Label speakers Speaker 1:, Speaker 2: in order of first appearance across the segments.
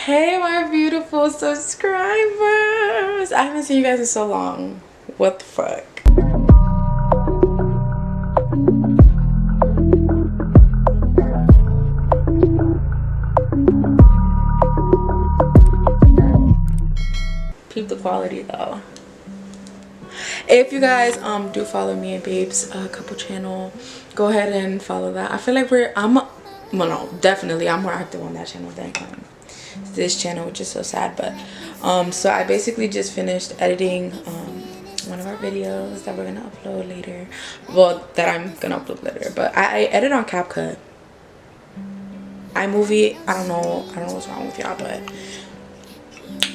Speaker 1: Hey my beautiful subscribers, I haven't seen you guys in so long. What the fuck? Keep the quality though. If you guys do follow me and Babes couple channel, go ahead and follow that. I feel like definitely I'm more active on that channel than this channel, which is so sad. But so I basically just finished editing one of our videos that we're gonna upload later. Well, that I'm gonna upload later, but I edit on CapCut. iMovie, I don't know what's wrong with y'all, but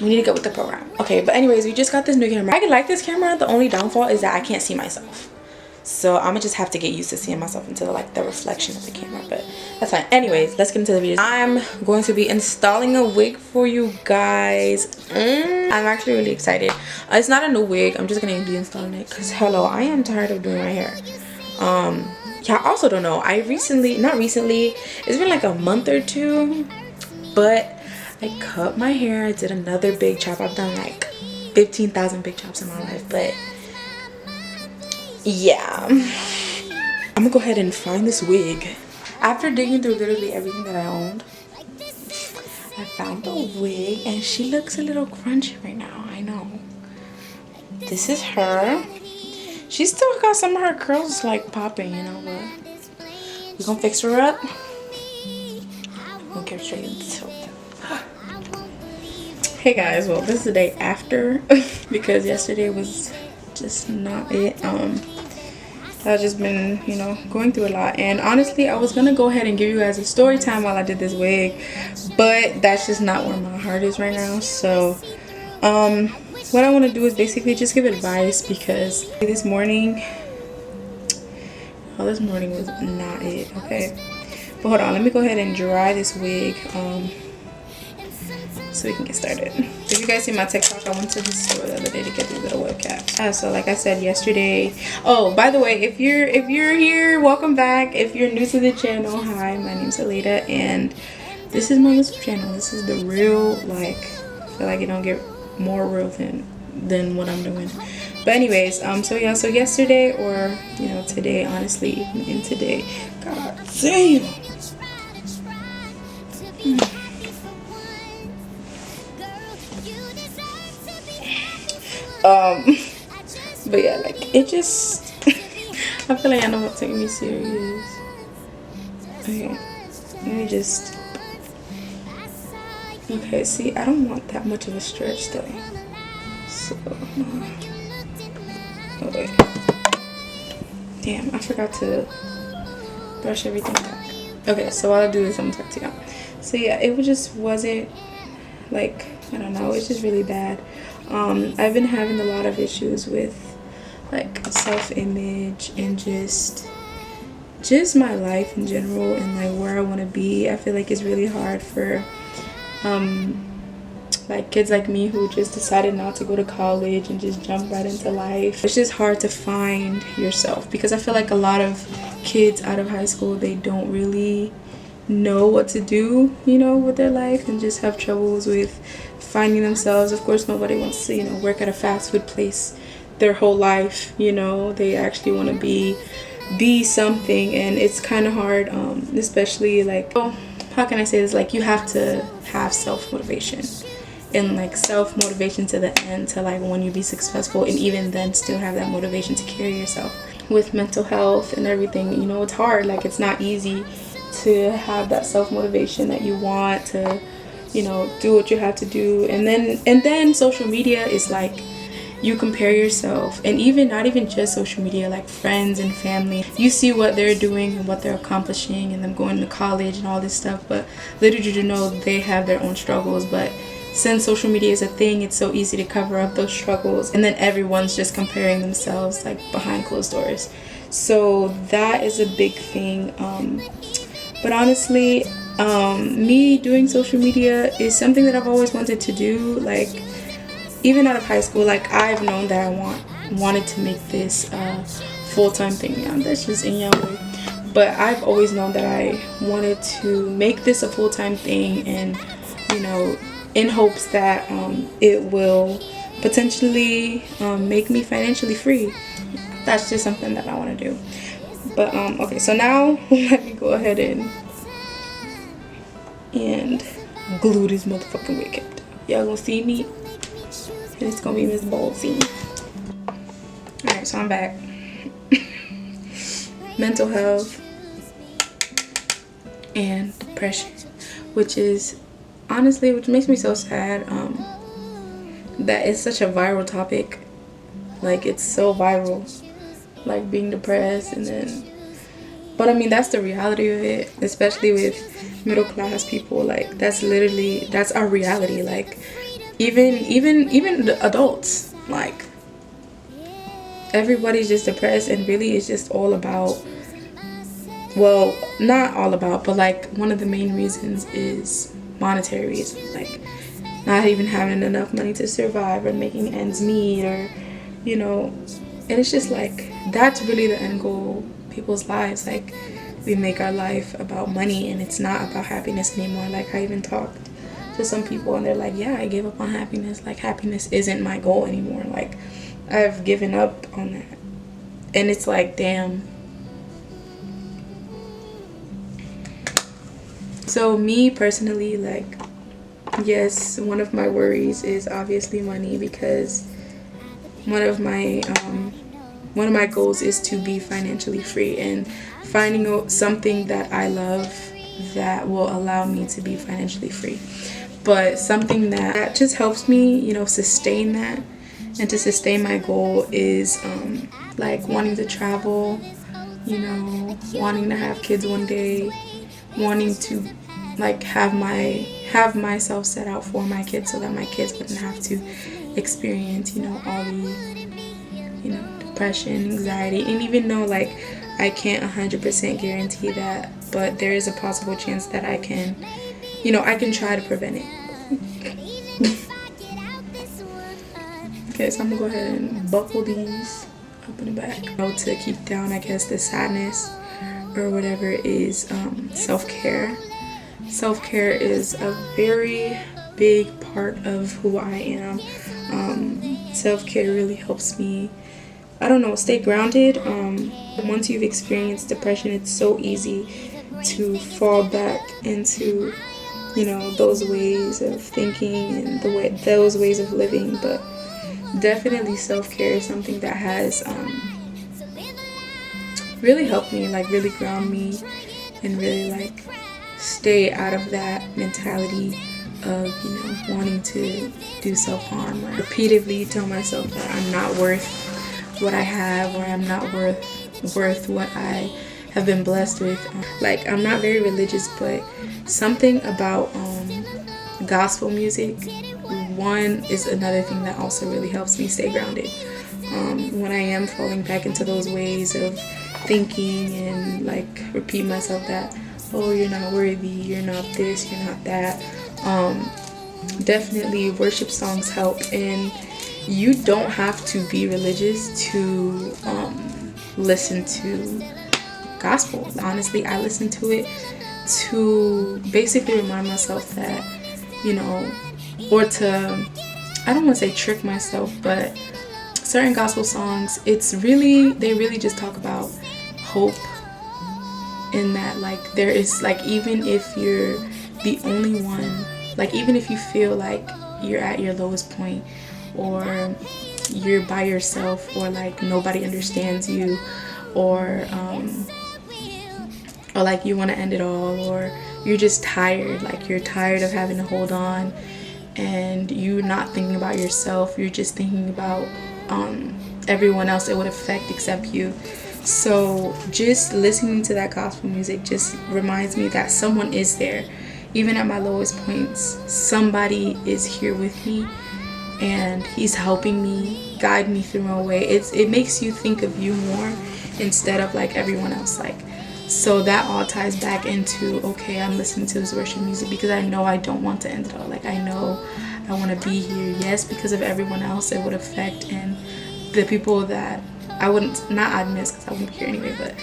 Speaker 1: we need to get with the program. Okay, but anyways, we just got this new camera. I like this camera. The only downfall is that I can't see myself, so I'm gonna just have to get used to seeing myself into like the reflection of the camera, but that's fine. Anyways, let's get into the video. I'm going to be installing a wig for you guys. I'm actually really excited. It's not a new wig, I'm just gonna be installing it because hello, I am tired of doing my hair. Yeah, I also don't know, not recently, it's been like a month or two, but I cut my hair. I did another big chop. I've done like 15,000 big chops in my life, but yeah, I'm gonna go ahead and find this wig. After digging through literally everything that I owned, I found the wig and she looks a little crunchy right now. I know. This is her. She still got some of her curls like popping, you know, but we're gonna fix her up. We'll get straight into it. Hey guys, well this is the day after because yesterday was just not it. I've just been, you know, going through a lot, and honestly I was gonna go ahead and give you guys a story time while I did this wig, but that's just not where my heart is right now. So what I want to do is basically just give advice, because this morning was not it. Okay, but hold on, let me go ahead and dry this wig so we can get started. If you guys see my TikTok, I went to the store the other day to get these little web caps. So like I said yesterday, oh by the way, if you're here, welcome back. If you're new to the channel, hi, my name's Aleda and this is my YouTube channel. This is the real, like, I feel like you don't get more real than what I'm doing. But anyways, so yeah, so yesterday, or you know today, honestly, even today, god damn. But yeah, like it just I feel like I know what's taking me serious. Okay, let me just, okay, see, I don't want that much of a stretch though, so oh wait, damn, I forgot to brush everything back. Okay, so while I do this, I'm gonna talk to y'all. So yeah, it wasn't like, I don't know, it's just really bad. I've been having a lot of issues with like self-image and just my life in general, and like where I want to be. I feel like it's really hard for like kids like me who just decided not to go to college and just jump right into life. It's just hard to find yourself, because I feel like a lot of kids out of high school, they don't really know what to do, you know, with their life, and just have troubles with finding themselves. Of course, nobody wants to, you know, work at a fast food place their whole life, you know. They actually want to be something, and it's kind of hard, especially like, oh, how can I say this, like you have to have self-motivation, and like self-motivation to the end, to like when you be successful, and even then still have that motivation to carry yourself. With mental health and everything, you know, it's hard. Like it's not easy to have that self-motivation that you want to, you know, do what you have to do. And then social media is like, you compare yourself, and even not even just social media, like friends and family, you see what they're doing and what they're accomplishing and them going to college and all this stuff, but little did you know they have their own struggles. But since social media is a thing, it's so easy to cover up those struggles, and then everyone's just comparing themselves like behind closed doors. So that is a big thing. But honestly, me doing social media is something that I've always wanted to do. Like even out of high school, like I've known that I wanted to make this full-time thing. Yeah, that's just in yall. But I've always known that I wanted to make this a full-time thing, and you know, in hopes that it will potentially make me financially free. That's just something that I want to do. But okay, so now let me go ahead and glue this motherfucking wig cap down. Y'all gonna see me, and it's gonna be Miss Ballsy. Alright, so I'm back. Mental health and depression, which makes me so sad that it's such a viral topic. Like, it's so viral, like being depressed. But I mean, that's the reality of it, especially with middle class people. Like, that's our reality. Like, even the adults, like, everybody's just depressed, and really it's just all about, well, not all about, but like one of the main reasons is monetary reasons, like not even having enough money to survive or making ends meet, or and it's just like, that's really the end goal of people's lives. Like, we make our life about money, and it's not about happiness anymore. Like, I even talked to some people, and they're like, yeah, I gave up on happiness. Like, happiness isn't my goal anymore. Like, I've given up on that. And it's like, damn. So me personally, like, yes, one of my worries is obviously money, because one of my goals is to be financially free, and finding out something that I love that will allow me to be financially free. But something that just helps me, sustain that, and to sustain my goal is like wanting to travel, wanting to have kids one day, wanting to like have myself set out for my kids, so that my kids wouldn't have to experience all the depression, anxiety. And even though like I can't 100% guarantee that, but there is a possible chance that I can try to prevent it. Okay, so I'm gonna go ahead and buckle these up in the back. To keep down, I guess, the sadness or whatever is self-care. Self-care is a very big part of who I am. Self-care really helps me, I don't know, stay grounded. Once you've experienced depression, it's so easy to fall back into those ways of thinking and those ways of living. But definitely self-care is something that has really helped me, like really ground me, and really like stay out of that mentality of wanting to do self-harm, or repeatedly tell myself that I'm not worth what I have, or I'm not worth what I have been blessed with. Like, I'm not very religious, but something about gospel music, one, is another thing that also really helps me stay grounded. When I am falling back into those ways of thinking and like repeat myself that, oh, you're not worthy, you're not this, you're not that, definitely worship songs help. And you don't have to be religious to listen to gospel. Honestly, I listen to it to basically remind myself that, or to, I don't want to say trick myself, but certain gospel songs, they really just talk about hope, in that like there is, like, even if you're the only one, like even if you feel like you're at your lowest point, or you're by yourself, or like nobody understands you, or like you want to end it all, or you're just tired, like you're tired of having to hold on, and you're not thinking about yourself, you're just thinking about everyone else it would affect except you. So just listening to that gospel music just reminds me that someone is there. Even at my lowest points, somebody is here with me, and he's helping me, guide me through my way. It makes you think of you more instead of like everyone else. Like, so that all ties back into, okay, I'm listening to this worship music because I know I don't want to end it all. Like, I know I want to be here, yes, because of everyone else it would affect, and the people that I wouldn't, not I'd miss because I wouldn't be here anyway, but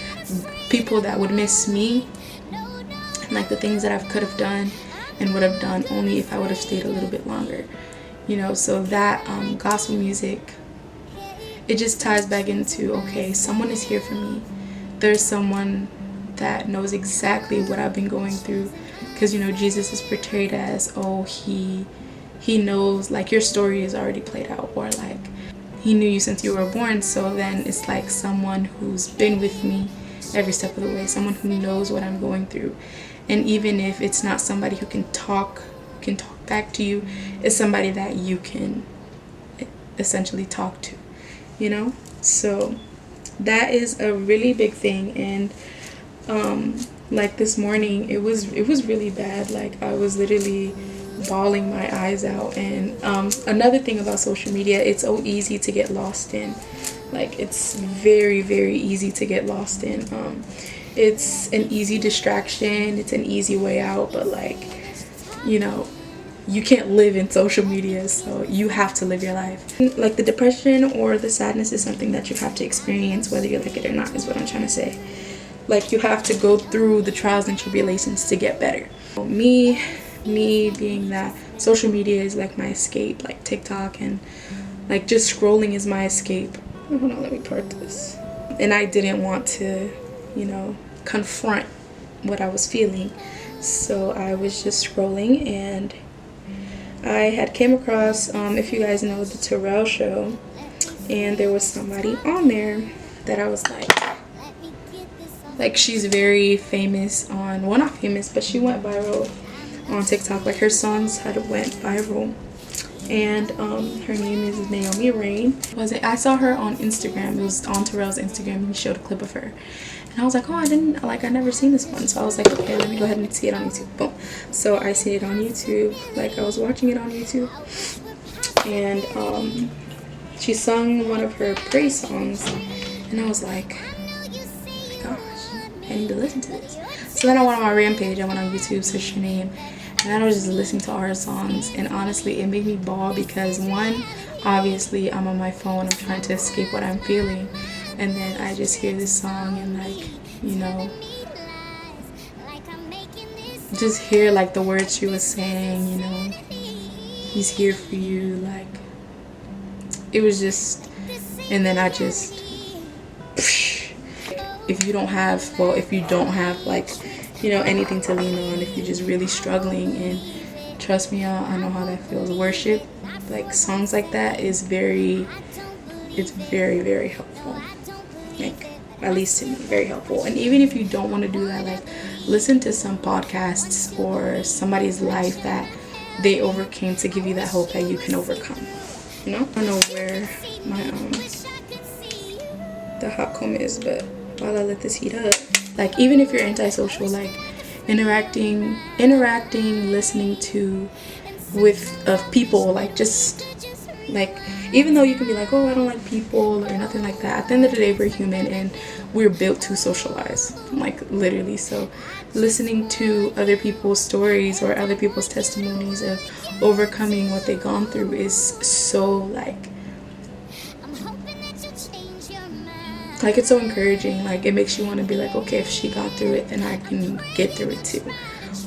Speaker 1: people that would miss me, and like the things that I could have done, and would have done only if I would have stayed a little bit longer, you know. So that gospel music, it just ties back into, okay, someone is here for me. There's someone that knows exactly what I've been going through, because, you know, Jesus is portrayed as, oh, he knows, like, your story is already played out, or like he knew you since you were born. So then it's like someone who's been with me every step of the way, someone who knows what I'm going through. And even if it's not somebody who can talk back to you, it's somebody that you can essentially talk to, you know. So that is a really big thing. And like this morning, it was really bad. Like, I was literally bawling my eyes out. And another thing about social media, it's so easy to get lost in. Like, it's very, very easy to get lost in. It's an easy distraction, it's an easy way out, but, like, you know, you can't live in social media, so you have to live your life. Like, the depression or the sadness is something that you have to experience, whether you like it or not, is what I'm trying to say. Like, you have to go through the trials and tribulations to get better. So me being that social media is like my escape, like TikTok and like just scrolling is my escape. Hold on, let me part this. And I didn't want to, you know, confront what I was feeling, so I was just scrolling, and I had came across, if you guys know the Terrell show, and there was somebody on there that I was like she's very famous on, well, not famous, but she went viral on TikTok. Like, her songs had went viral. And her name is Naomi Rain. I saw her on Instagram. It was on Terrell's Instagram, and he showed a clip of her. And I was like, oh, I never seen this one. So I was like, okay, let me go ahead and see it on YouTube. Boom. So I see it on YouTube. Like, I was watching it on YouTube. And she sung one of her praise songs. And I was like, oh my gosh, I need to listen to this. So then I went on my rampage. I went on YouTube, searched her name. And then I was just listening to all her songs, and honestly, it made me bawl because, one, obviously I'm on my phone, I'm trying to escape what I'm feeling, and then I just hear this song and, like, you know, just hear like the words she was saying, you know, he's here for you, like, it was just, and then I just, if you don't have like, you know, anything to lean on, if you're just really struggling, and trust me, y'all, I know how that feels. Worship, like songs like that, it's very, very helpful. Like, at least to me, very helpful. And even if you don't want to do that, like, listen to some podcasts or somebody's life that they overcame to give you that hope that you can overcome, you know. I don't know where my the hot comb is, but while I let this heat up, like, even if you're antisocial, like interacting, listening to with people, like, just like, even though you can be like, oh, I don't like people or nothing like that, at the end of the day, we're human and we're built to socialize, like, literally. So listening to other people's stories or other people's testimonies of overcoming what they've gone through is so like it's so encouraging. Like, it makes you want to be like, okay, if she got through it, then I can get through it too.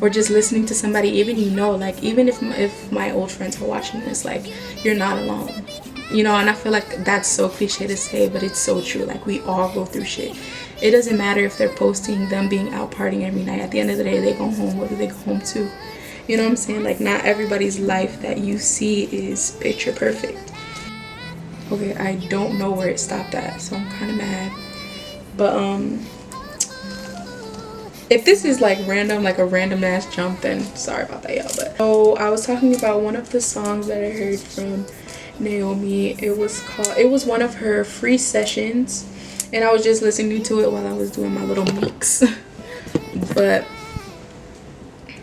Speaker 1: Or just listening to somebody, even, you know, like, even if my old friends are watching this, like, you're not alone, you know. And I feel like that's so cliche to say, but it's so true. Like, we all go through shit. It doesn't matter if they're posting them being out partying every night. At the end of the day, they go home. What do they go home to? You know what I'm saying? Like, not everybody's life that you see is picture perfect. Okay, I don't know where it stopped at, so I'm kind of mad. But if this is like random, like a random ass jump, then sorry about that, y'all. But so I was talking about one of the songs that I heard from Naomi. It was one of her free sessions, and I was just listening to it while I was doing my little mix. But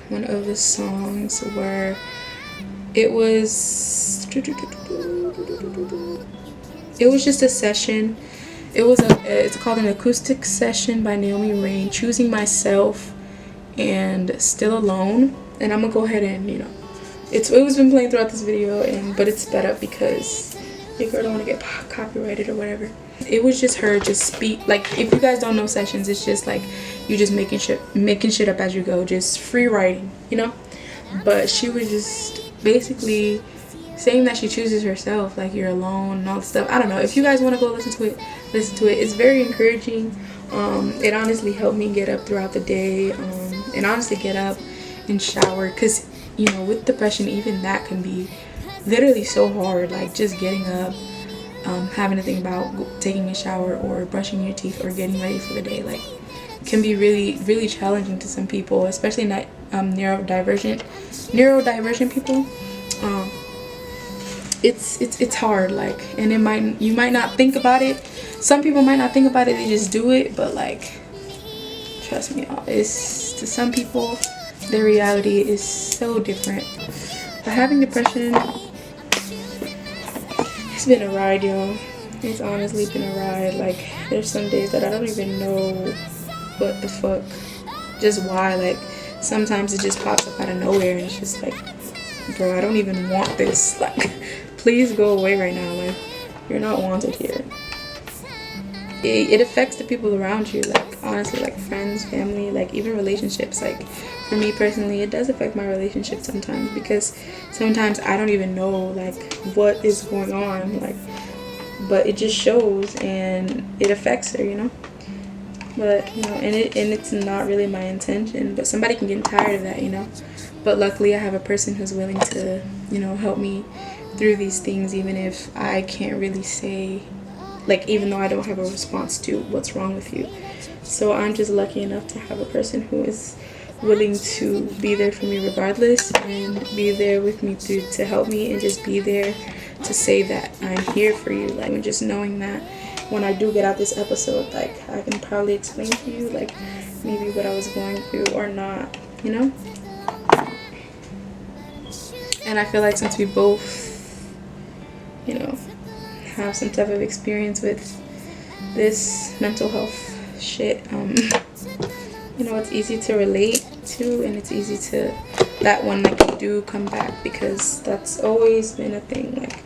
Speaker 1: one of the songs where it was just a session. It's called an acoustic session by Naomi Rain, Choosing Myself and Still Alone. And I'm gonna go ahead and, you know, it was been playing throughout this video, but it's sped up because your girl don't want to get copyrighted or whatever. It was just her just speak, like, if you guys don't know sessions, it's just like you just making shit up as you go, just free writing, you know. but she was just basically saying that she chooses herself, like you're alone and all this stuff. I don't know. If you guys want to go listen to it, listen to it. It's very encouraging. It honestly helped me get up throughout the day, and honestly get up and shower, because you know, with depression, even that can be literally so hard. Like just getting up, having to think about taking a shower or brushing your teeth or getting ready for the day, like can be really challenging to some people, especially not neurodivergent people. It's hard, like, and you might not think about it. Some people might not think about it, they just do it, but like, trust me, y'all, it's, to some people, their reality is so different. But having depression, it's been a ride, y'all. It's honestly been a ride. Like, there's some days that I don't even know what the fuck, just why. Like, sometimes it just pops up out of nowhere, and it's just like, bro, I don't even want this. Like, please go away right now. Like, you're not wanted here. It affects the people around you, like, honestly, like friends, family, like even relationships. Like, for me personally, it does affect my relationship sometimes, because sometimes I don't even know like what is going on, like, but it just shows and it affects her, you know. But you know, and it's not really my intention, but somebody can get tired of that, you know. But luckily I have a person who's willing to, you know, help me through these things, even if I can't really say, like, even though I don't have a response to what's wrong with you. So I'm just lucky enough to have a person who is willing to be there for me regardless, and be there with me to help me, and just be there to say that I'm here for you. Like, and just knowing that when I do get out this episode, like, I can probably explain to you, like, maybe what I was going through or not, you know. And I feel like since we both, you know, have some type of experience with this mental health shit, you know, it's easy to relate to, and it's easy to, that when like you do come back, because that's always been a thing. Like,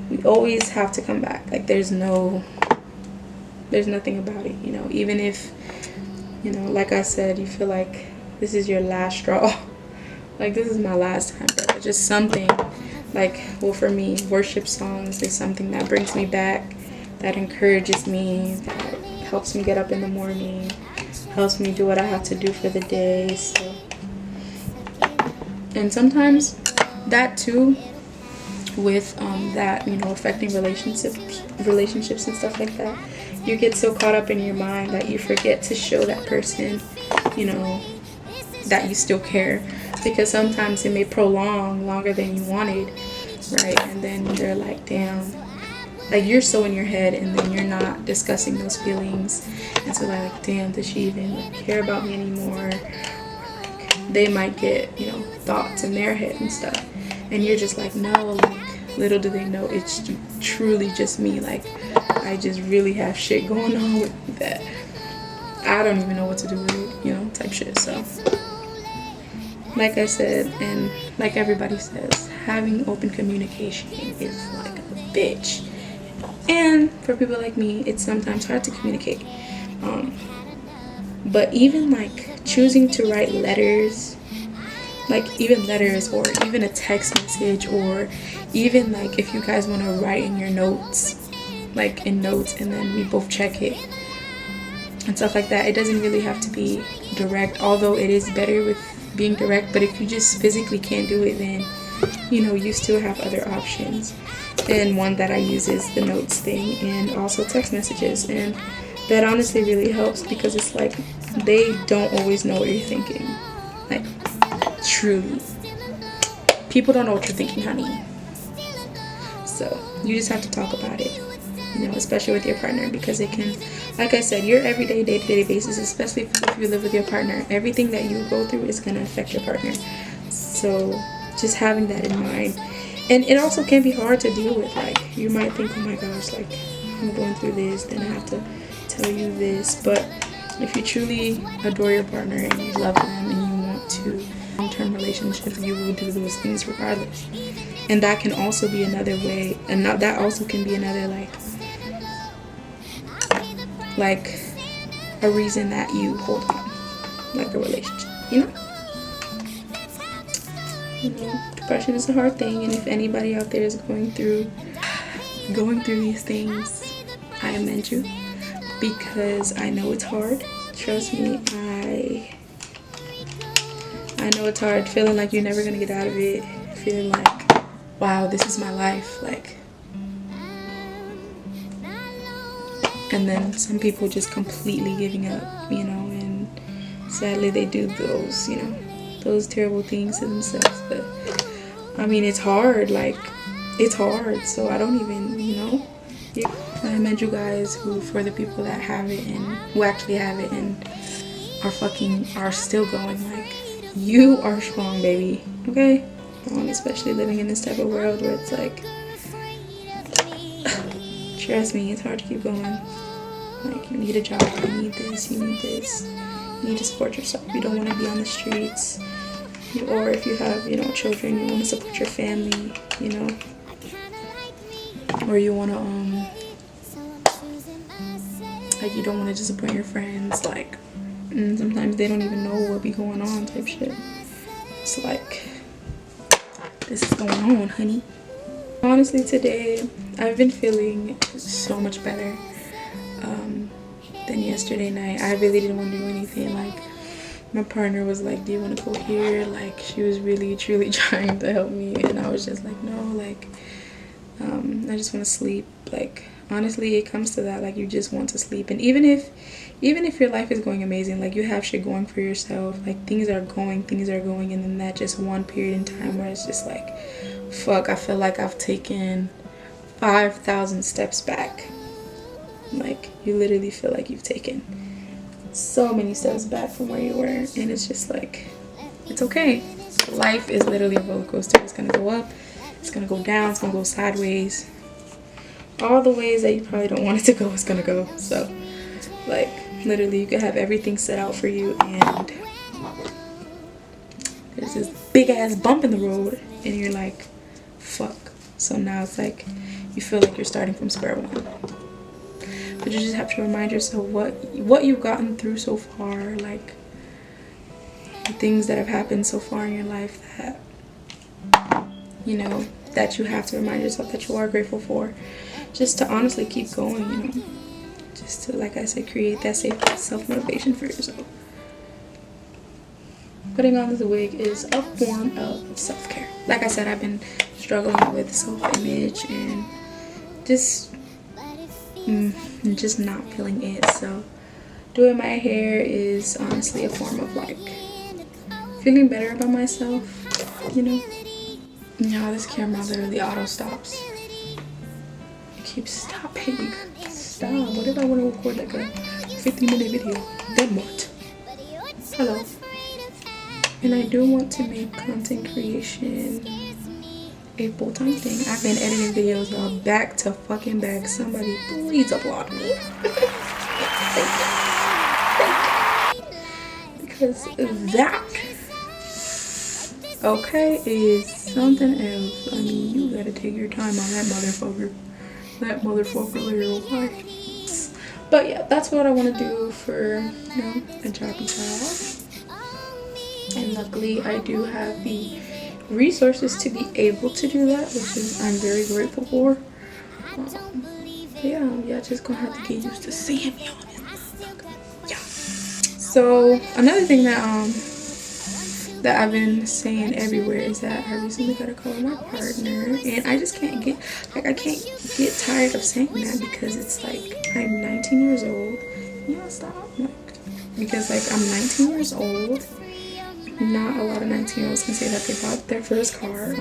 Speaker 1: we always have to come back. Like, there's nothing about it, you know. Even if, you know, like I said, you feel like this is your last straw, like, this is my last time, bro. Just something, like, well, for me, worship songs is something that brings me back, that encourages me, that helps me get up in the morning, helps me do what I have to do for the day. So, and sometimes that too, with that, you know, affecting relationships and stuff like that, you get so caught up in your mind that you forget to show that person, you know, that you still care, because sometimes it may prolong longer than you wanted, right? And then they're like, damn, like, you're so in your head, and then you're not discussing those feelings, and so like, damn, does she even like care about me anymore? Or like, they might get, you know, thoughts in their head and stuff, and you're just like, no, like, little do they know it's truly just me. Like, I just really have shit going on with me that I don't even know what to do with it, you know, type shit. So, like I said, and like everybody says, having open communication is like a bitch. And for people like me, it's sometimes hard to communicate. But even like choosing to write letters, like even letters, or even a text message, or even like if you guys want to write in your notes, like in notes, and then we both check it and stuff like that. It doesn't really have to be direct, although it is better with being direct. But if you just physically can't do it, then, you know, you still have other options. And one that I use is the notes thing, and also text messages. And that honestly really helps, because it's like, they don't always know what you're thinking. Like, truly, people don't know what you're thinking, honey. So you just have to talk about it, you know, especially with your partner, because it can, like I said, your everyday, day-to-day basis, especially if you live with your partner, everything that you go through is going to affect your partner. So just having that in mind. And it also can be hard to deal with. Like, you might think, oh my gosh, like, I'm going through this, then I have to tell you this. But if you truly adore your partner and you love them and you want to long-term relationship, you will do those things regardless. And that can also be another way, and that also can be another like a reason that you hold on, like a relationship, you know. You know, depression is a hard thing, and if anybody out there is going through these things, I commend you, because I know it's hard. Trust me, I know it's hard, feeling like you're never gonna get out of it, feeling like, wow, this is my life, like. And then some people just completely giving up, you know, and sadly they do those, you know, those terrible things to themselves. But I mean, it's hard, like, it's hard. So I don't even, you know, I commend you guys for the people that have it and who actually have it and are still going. Like, you are strong, baby, okay? Especially living in this type of world where it's like, trust me, it's hard to keep going. Like, you need a job, you need this, you need this. You need to support yourself. You don't want to be on the streets. Or if you have, you know, children, you want to support your family, you know. Or you want to, like, you don't want to disappoint your friends, like, and sometimes they don't even know what be going on type shit. It's like, this is going on, honey. Honestly, today, I've been feeling so much better than yesterday night. I really didn't want to do anything. Like, my partner was like, do you want to go here? Like, she was really, truly trying to help me. And I was just like, no, like, I just want to sleep. Like, honestly, it comes to that, like, you just want to sleep. And even if your life is going amazing, like, you have shit going for yourself, like, things are going, and then that just one period in time where it's just like, fuck, I feel like I've taken 5,000 steps back. Like, you literally feel like you've taken so many steps back from where you were, and it's just like, it's okay. Life is literally a roller coaster. It's gonna go up, it's gonna go down, it's gonna go sideways. All the ways that you probably don't want it to go, it's gonna go. So, like, literally, you could have everything set out for you, and there's this big ass bump in the road, and you're like, fuck. So now it's like, you feel like you're starting from square one. But you just have to remind yourself what you've gotten through so far, like, the things that have happened so far in your life that, you know, that you have to remind yourself that you are grateful for, just to honestly keep going, you know, just to, like I said, create that safe self-motivation for yourself. Putting on this wig is a form of self-care. Like I said, I've been struggling with self-image and just not feeling it. So doing my hair is honestly a form of, like, feeling better about myself, you know. Now this camera literally auto stops. It keeps stopping. Stop. What if I want to record like a 50-minute video? Then what? Hello. And I do want to make content creation a full-time thing. I've been editing videos, y'all, back to fucking back. Somebody please applaud me. Thank you. Because that, okay, is something else. I mean, you gotta take your time on that motherfucker. That motherfucker later, okay? But yeah, that's what I want to do for, you know, a jobby job. And luckily, I do have the resources to be able to do that, which is I'm very grateful for. Yeah, just gonna have to get used to seeing me on this motherfucker. Yeah. So another thing that I've been saying everywhere is that I recently got a call with my partner, and I just can't get, like, I can't get tired of saying that, because it's like, I'm 19 years old. Yeah, stop. Like, because, like, I'm 19 years old. Not a lot of 19-year-olds can say that they bought their first car.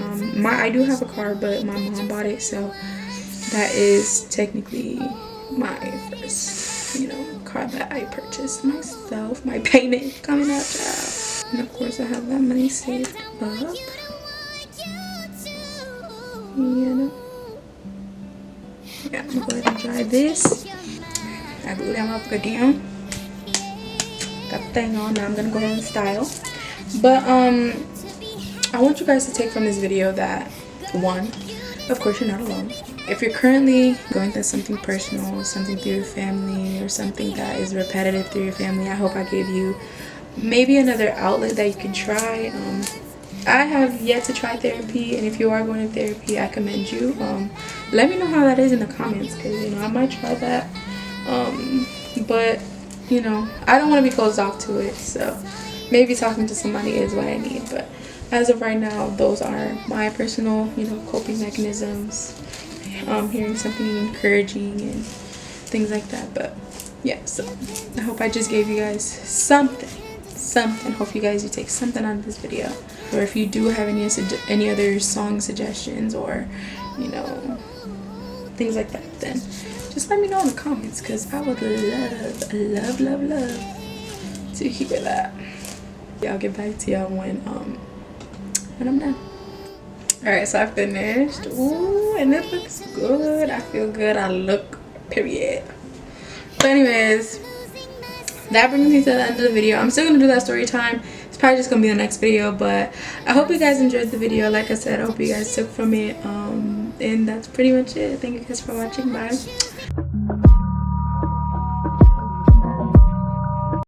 Speaker 1: I do have a car, but my mom bought it, so that is technically my first, you know, car that I purchased myself. My payment coming out, child. And of course, I have that money saved up. You know. Yeah, I'm gonna go ahead and dry this. I glue that motherfucker down. Got the thing on. Now I'm gonna go ahead and style. But I want you guys to take from this video that, one, of course you're not alone. If you're currently going through something personal, something through your family, or something that is repetitive through your family, I hope I gave you maybe another outlet that you can try. I have yet to try therapy, and if you are going to therapy, I commend you. Let me know how that is in the comments, because you know, I might try that. But you know, I don't want to be closed off to it, so maybe talking to somebody is what I need. But as of right now, those are my personal, you know, coping mechanisms. Hearing something encouraging and things like that. But yeah, so I hope I just gave you guys something. Hope you guys take something out of this video. Or if you do have any other song suggestions, or you know, things like that, then just let me know in the comments, because I would love to hear that. Yeah, I'll get back to y'all when I'm done. Alright, so I finished. Ooh, and it looks good. I feel good. I look, period. But anyways, that brings me to the end of the video. I'm still gonna do that story time. It's probably just gonna be the next video, but I hope you guys enjoyed the video. Like I said, I hope you guys took from it. And that's pretty much it. Thank you guys for watching. Bye.